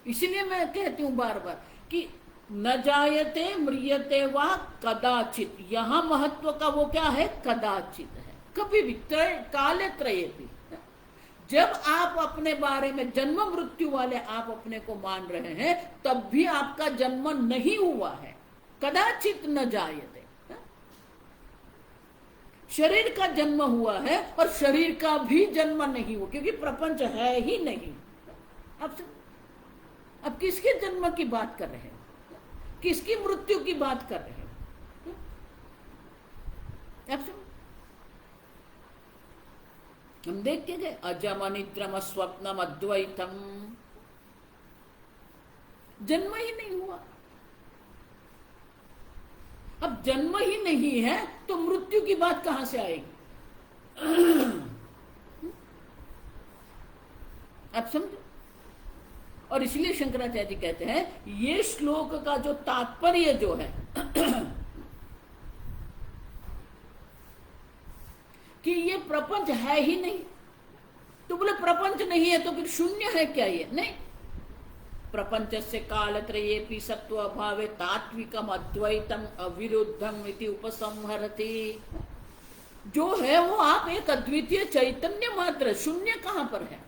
इसलिए मैं कहती हूं बार बार कि न जायते म्रियते वा कदाचित, यहां महत्व का वो क्या है? कदाचित है। कभी भी काले त्रये भी, जब आप अपने बारे में जन्म मृत्यु वाले आप अपने को मान रहे हैं, तब भी आपका जन्म नहीं हुआ है। कदाचित न जायते, शरीर का जन्म हुआ है और शरीर का भी जन्म नहीं हुआ, क्योंकि प्रपंच है ही नहीं। अब किसके जन्म की बात कर रहे हैं? किसकी मृत्यु की बात कर रहे हैं? हम देखते गए अजम अनिद्रम स्वप्नम अद्वैतम, जन्म ही नहीं हुआ। अब जन्म ही नहीं है तो मृत्यु की बात कहां से आएगी? आप समझो? और इसलिए शंकराचार्य जी कहते हैं ये श्लोक का जो तात्पर्य जो है कि ये प्रपंच है ही नहीं। तो बोले प्रपंच नहीं है तो फिर शून्य है क्या? ये नहीं। प्रपंच से कालत्रयेपि सत्व अभावे तात्विकम अद्वैतम अविरुद्धम इति उपसंहरति। जो है वो आप एक अद्वितीय चैतन्य मात्र, शून्य कहां पर है?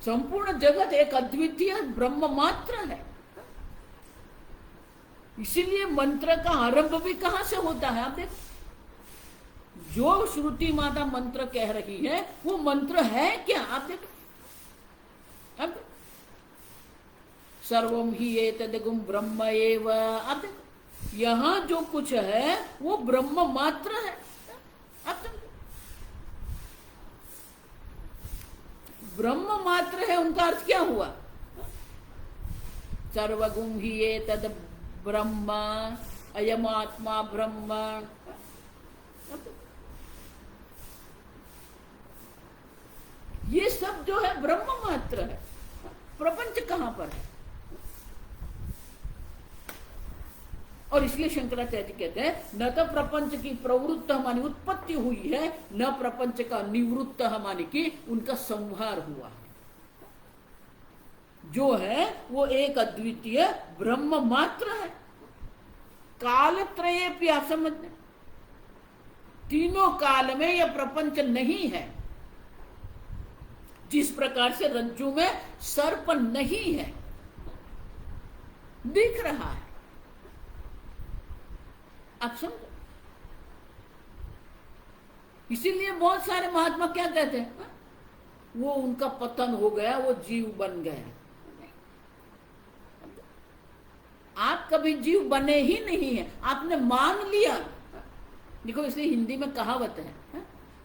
संपूर्ण जगत एक अद्वितीय ब्रह्म मात्र है। इसीलिए मंत्र का आरंभ भी कहां से होता है? आप देखो, जो श्रुति माता मंत्र कह रही है वो मंत्र है क्या? आप देखो, अब सर्वम ही एतद्गुम ब्रह्म एव। आप देखो, यहां जो कुछ है वो ब्रह्म मात्र है। आप देखो, ब्रह्म मात्र है, उनका अर्थ क्या हुआ? सर्वगुम ही एतद् ब्रह्म, अयम आत्मा ब्रह्म। ये सब जो है ब्रह्म मात्र है। प्रपंच कहां पर है? और इसलिए शंकराचार्य जी कहते हैं न तो प्रपंच की प्रवृत्त मानी उत्पत्ति हुई है, न प्रपंच का निवृत्त मानी कि उनका संहार हुआ है। जो है वो एक अद्वितीय ब्रह्म मात्र है। कालत्रये भी आप समझते, तीनों काल में यह प्रपंच नहीं है। जिस प्रकार से रज्जु में सर्प नहीं है, दिख रहा है, आप समझो। इसीलिए बहुत सारे महात्मा क्या कहते हैं, हा? वो उनका पतन हो गया, वो जीव बन गया। आप कभी जीव बने ही नहीं है, आपने मान लिया। देखो इसलिए हिंदी में कहावत है, हा?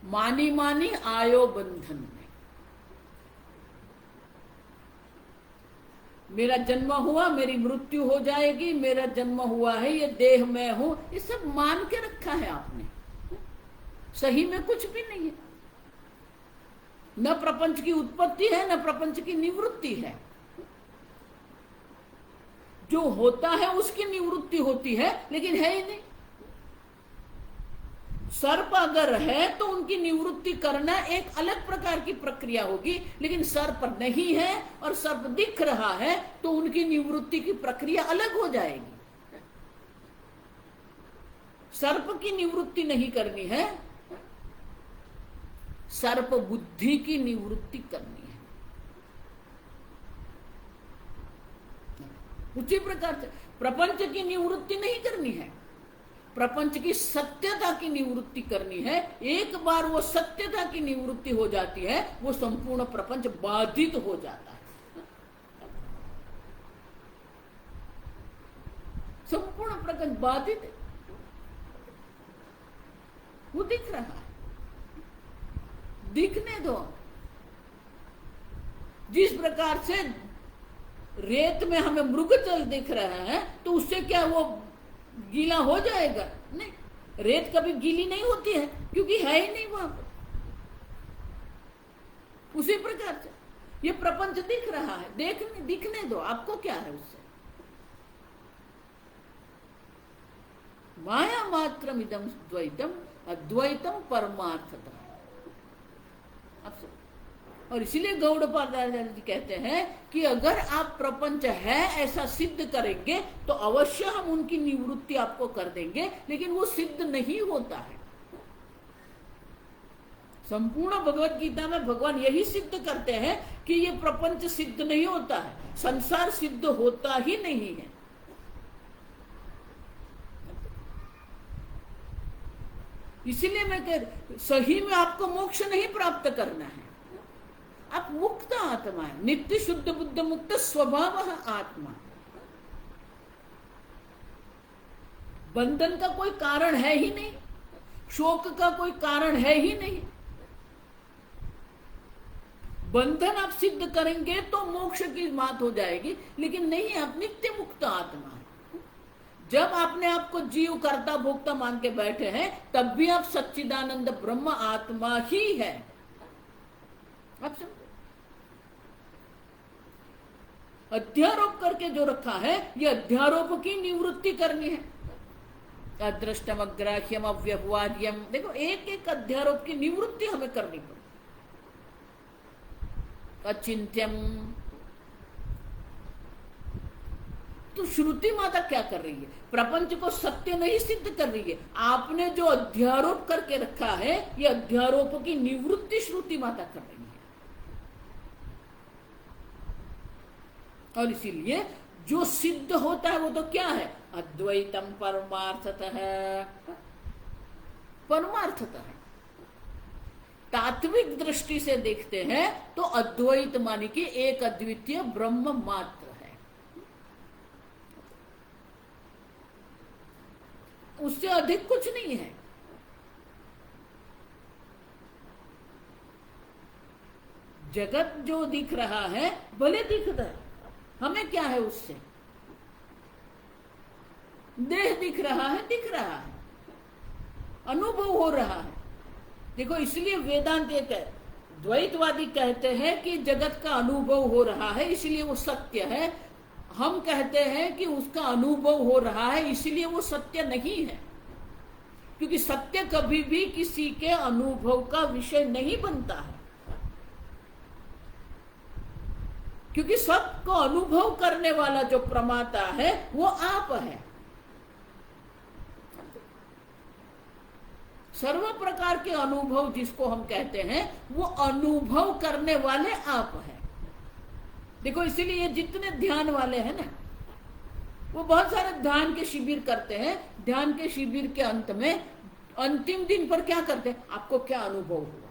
मानी मानी आयो बंधन में। मेरा जन्म हुआ, मेरी मृत्यु हो जाएगी, मेरा जन्म हुआ है, ये देह में हूं, ये सब मान के रखा है आपने। सही में कुछ भी नहीं है। न प्रपंच की उत्पत्ति है, न प्रपंच की निवृत्ति है। जो होता है उसकी निवृत्ति होती है, लेकिन है ही नहीं। सर्प अगर है तो उनकी निवृत्ति करना एक अलग प्रकार की प्रक्रिया होगी, लेकिन सर्प नहीं है और सर्प दिख रहा है तो उनकी निवृत्ति की प्रक्रिया अलग हो जाएगी। सर्प की निवृत्ति नहीं करनी है, सर्प बुद्धि की निवृत्ति करनी है। उसी प्रकार से प्रपंच की निवृत्ति नहीं करनी है, प्रपंच की सत्यता की निवृत्ति करनी है। एक बार वो सत्यता की निवृत्ति हो जाती है, वो संपूर्ण प्रपंच बाधित हो जाता है। संपूर्ण प्रपंच बाधित है, वो दिख रहा है, दिखने दो। जिस प्रकार से रेत में हमें मृगजल दिख रहा है तो उससे क्या वो गीला हो जाएगा? नहीं, रेत कभी गीली नहीं होती है क्योंकि है ही नहीं वहां पर। उसी प्रकार से ये प्रपंच दिख रहा है, दिखने दो, आपको क्या है उससे? माया मात्रम इदम द्वैतम अद्वैतम परमार्थतः। और इसीलिए गौड़पादाचार्य जी कहते हैं कि अगर आप प्रपंच है ऐसा सिद्ध करेंगे तो अवश्य हम उनकी निवृत्ति आपको कर देंगे, लेकिन वो सिद्ध नहीं होता है। संपूर्ण भगवत गीता में भगवान यही सिद्ध करते हैं कि ये प्रपंच सिद्ध नहीं होता है, संसार सिद्ध होता ही नहीं है। इसीलिए मैं कह, सही में आपको मोक्ष नहीं प्राप्त करना है, आप मुक्त आत्मा है, नित्य शुद्ध बुद्ध मुक्त स्वभाव आत्मा। बंधन का कोई कारण है ही नहीं, शोक का कोई कारण है ही नहीं। बंधन आप सिद्ध करेंगे तो मोक्ष की बात हो जाएगी, लेकिन नहीं, आप नित्य मुक्त आत्मा है। जब आपने आपको जीव कर्ता भोक्ता मान के बैठे हैं तब भी आप सच्चिदानंद ब्रह्म आत्मा ही है। आप समझो, अध्यारोप करके जो रखा है ये अध्यारोप की निवृत्ति करनी है। अदृष्टम अग्राह्यम अव्यवहार्यम, देखो एक एक अध्यारोप की निवृत्ति हमें करनी पड़े। अचिंत्यम, तो श्रुति माता क्या कर रही है? प्रपंच को सत्य नहीं सिद्ध कर रही है, आपने जो अध्यारोप करके रखा है ये अध्यारोप की निवृत्ति श्रुति माता कर रही है। और इसीलिए जो सिद्ध होता है वो तो क्या है? अद्वैतम परमार्थतः, परमार्थतः। तात्विक दृष्टि से देखते हैं तो अद्वैत मानी कि एक अद्वितीय ब्रह्म मात्र है, उससे अधिक कुछ नहीं है। जगत जो दिख रहा है भले दिखता है, हमें क्या है उससे? देह दिख रहा है, दिख रहा है, अनुभव हो रहा है। देखो इसलिए वेदांत एक है, द्वैतवादी कहते हैं कि जगत का अनुभव हो रहा है इसलिए वो सत्य है, हम कहते हैं कि उसका अनुभव हो रहा है इसलिए वो सत्य नहीं है। क्योंकि सत्य कभी भी किसी के अनुभव का विषय नहीं बनता है, क्योंकि सबको अनुभव करने वाला जो प्रमाता है वो आप है। सर्व प्रकार के अनुभव जिसको हम कहते हैं वो अनुभव करने वाले आप हैं। देखो इसीलिए ये जितने ध्यान वाले हैं ना वो बहुत सारे ध्यान के शिविर करते हैं। ध्यान के शिविर के अंत में अंतिम दिन पर क्या करते हैं, आपको क्या अनुभव हुआ,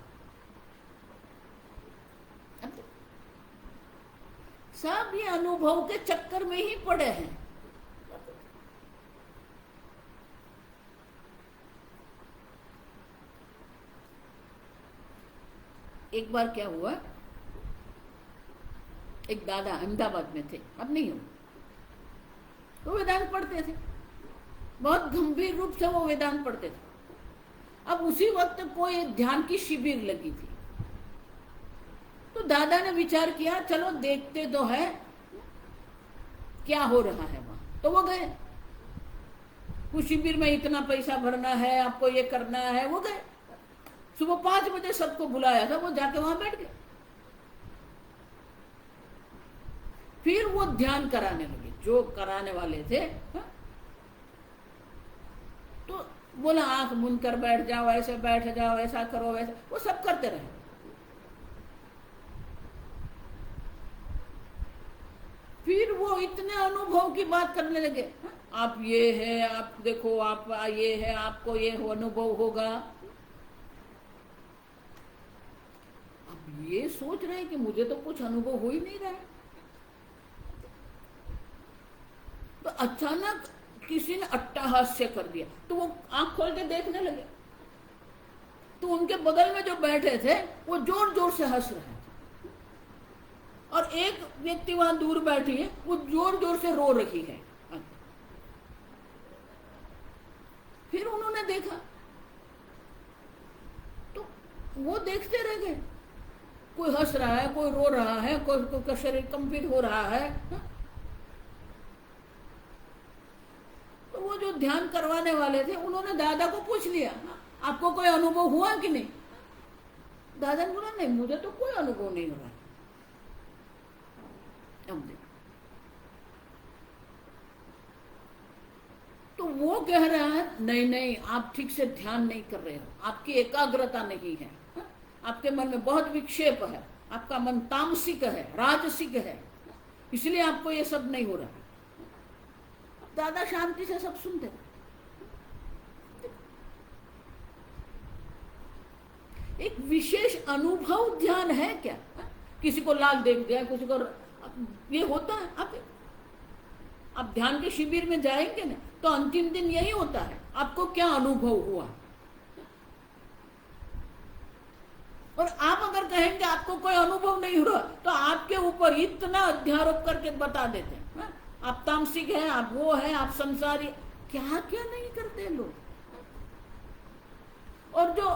सब ये अनुभव के चक्कर में ही पड़े हैं। एक बार क्या हुआ, एक दादा अहमदाबाद में थे, अब नहीं हो, तो वेदांत पढ़ते थे, बहुत गंभीर रूप से वो वेदांत पढ़ते थे। अब उसी वक्त कोई ध्यान की शिविर लगी थी, तो दादा ने विचार किया चलो देखते तो है क्या हो रहा है वहां। तो वो गए, उस शिविर में इतना पैसा भरना है, आपको ये करना है। वो गए, सुबह 5 बजे सबको बुलाया था, वो जाके वहां बैठ गए। फिर वो ध्यान कराने लगे, जो कराने वाले थे। तो बोला आंख मूंद कर बैठ जाओ, ऐसे बैठ जाओ, ऐसा करो, वैसा, वो सब करते रहे। फिर वो इतने अनुभव की बात करने लगे, आप ये है, आप देखो, आप ये है, आपको ये अनुभव होगा। अब ये सोच रहे हैं कि मुझे तो कुछ अनुभव हो ही नहीं रहा है। तो अचानक किसी ने अट्टहास्य कर दिया, तो वो आंख खोल के देखने लगे, तो उनके बगल में जो बैठे थे वो जोर जोर से हंस रहे थे, और एक व्यक्ति वहां दूर बैठी है, वो जोर जोर से रो रही है। फिर उन्होंने देखा, तो वो देखते रह गए, कोई हंस रहा है, कोई रो रहा है, कोई का शरीर कंपित हो रहा है। तो वो जो ध्यान करवाने वाले थे, उन्होंने दादा को पूछ लिया, आपको कोई अनुभव हुआ कि नहीं? दादा ने बोला नहीं, मुझे तो कोई अनुभव नहीं हो रहा। तो वो कह रहा है नहीं नहीं, आप ठीक से ध्यान नहीं कर रहे हो, आपकी एकाग्रता नहीं है, आपके मन में बहुत विक्षेप है, आपका मन तामसिक है, राजसिक है, इसलिए आपको ये सब नहीं हो रहा। दादा शांति से सब सुनते। एक विशेष अनुभव ध्यान है क्या? किसी को लाल देख दिया, किसी को ये होता है। आप ध्यान के शिविर में जाएंगे ना, तो अंतिम दिन यही होता है, आपको क्या अनुभव हुआ। और आप अगर कहेंगे आपको कोई अनुभव नहीं हुआ, तो आपके ऊपर इतना अध्यारोप करके बता देते हैं, आप तामसिक हैं, आप वो हैं, आप संसारी, क्या क्या नहीं करते लोग। और जो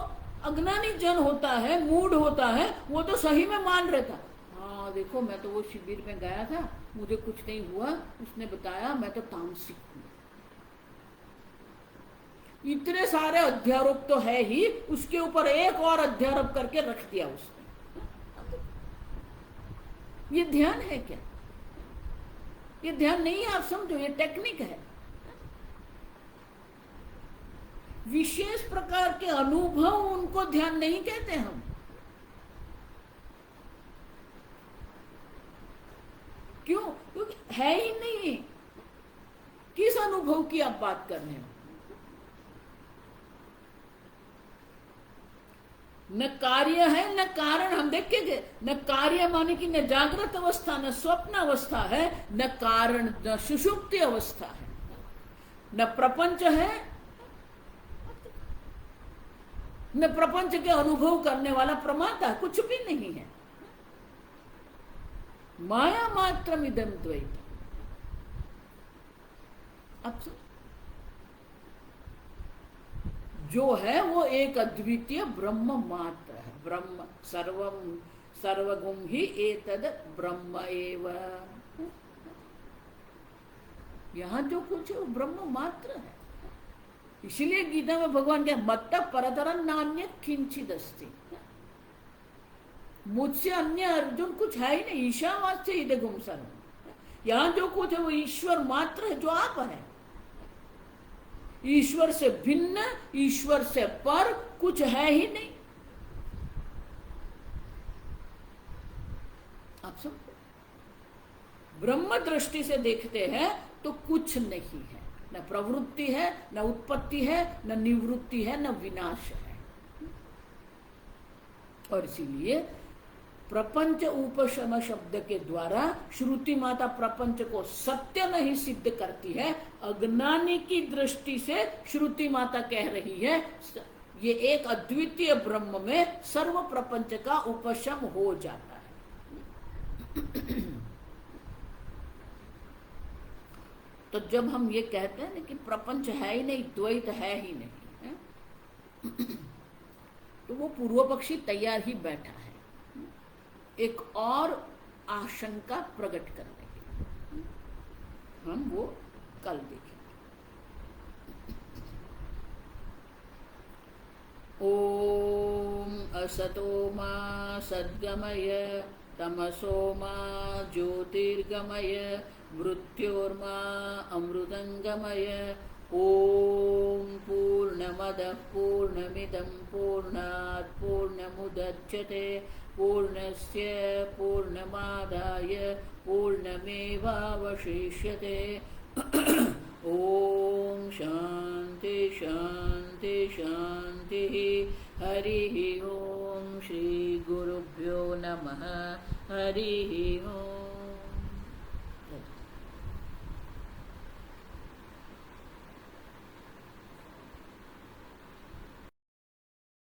अज्ञानी जन होता है, मूड होता है, वो तो सही में मान रहता, हाँ देखो मैं तो वो शिविर में गया था, मुझे कुछ नहीं हुआ, उसने बताया, मैं तो तामसिक हूं। इतने सारे अध्यारोप तो है ही, उसके ऊपर एक और अध्यारोप करके रख दिया उसने। ये ध्यान है क्या? ये ध्यान नहीं है, आप समझो, ये टेक्निक है। विशेष प्रकार के अनुभव, उनको ध्यान नहीं कहते हम। क्यों? क्योंकि है ही नहीं। किस अनुभव की आप बात कर रहे हो? न कार्य है न कारण। हम देखेंगे, न कार्य माने कि न जागृत अवस्था, न स्वप्न अवस्था है, न कारण, न सुषुप्ति अवस्था है, न प्रपंच है, न प्रपंच के अनुभव करने वाला प्रमाता, कुछ भी नहीं है। माया मात्रम इदम द्वैत। अब जो है वो एक अद्वितीय ब्रह्म मात्र है। ब्रह्म सर्वम सर्वगुम ही एतद ब्रह्म एव। यहां जो कुछ है वो ब्रह्म मात्र है। इसीलिए गीता में भगवान क्या, मत्त परतरं नान्यत् किंचित् अस्ति। मुझसे अन्य अर्जुन कुछ है ही नहीं। ईशावास्य इदगुम सर्वम्। यहां जो कुछ है वो ईश्वर मात्र है, जो आप है। ईश्वर से भिन्न, ईश्वर से पर कुछ है ही नहीं। आप सब ब्रह्म दृष्टि से देखते हैं तो कुछ नहीं है, न प्रवृत्ति है, न उत्पत्ति है, न निवृत्ति है, न विनाश है। और इसीलिए प्रपंच उपशम शब्द के द्वारा श्रुति माता प्रपंच को सत्य नहीं सिद्ध करती है। अज्ञानी की दृष्टि से श्रुति माता कह रही है ये एक अद्वितीय ब्रह्म में सर्व प्रपंच का उपशम हो जाता है। तो जब हम ये कहते हैं ना कि प्रपंच है ही नहीं, द्वैत है ही नहीं है? तो वो पूर्व पक्षी तैयार ही बैठा है एक और आशंका प्रकट करने के। हम वो कल देखेंगे। ओम असतो मा सद्गमय तमसो मा ज्योतिर्गमय मृत्योर्मा अमृतंगमय। ओम पूर्णमदः पूर्णमिदं पूर्णात् पूर्णमुदच्यते पूर्णस्य पूर्णमादाय पूर्णमेवावशिष्यते। ओम शांति शांति शांति। हरि ओम। श्री गुरुभ्यो नमः। हरि ओम।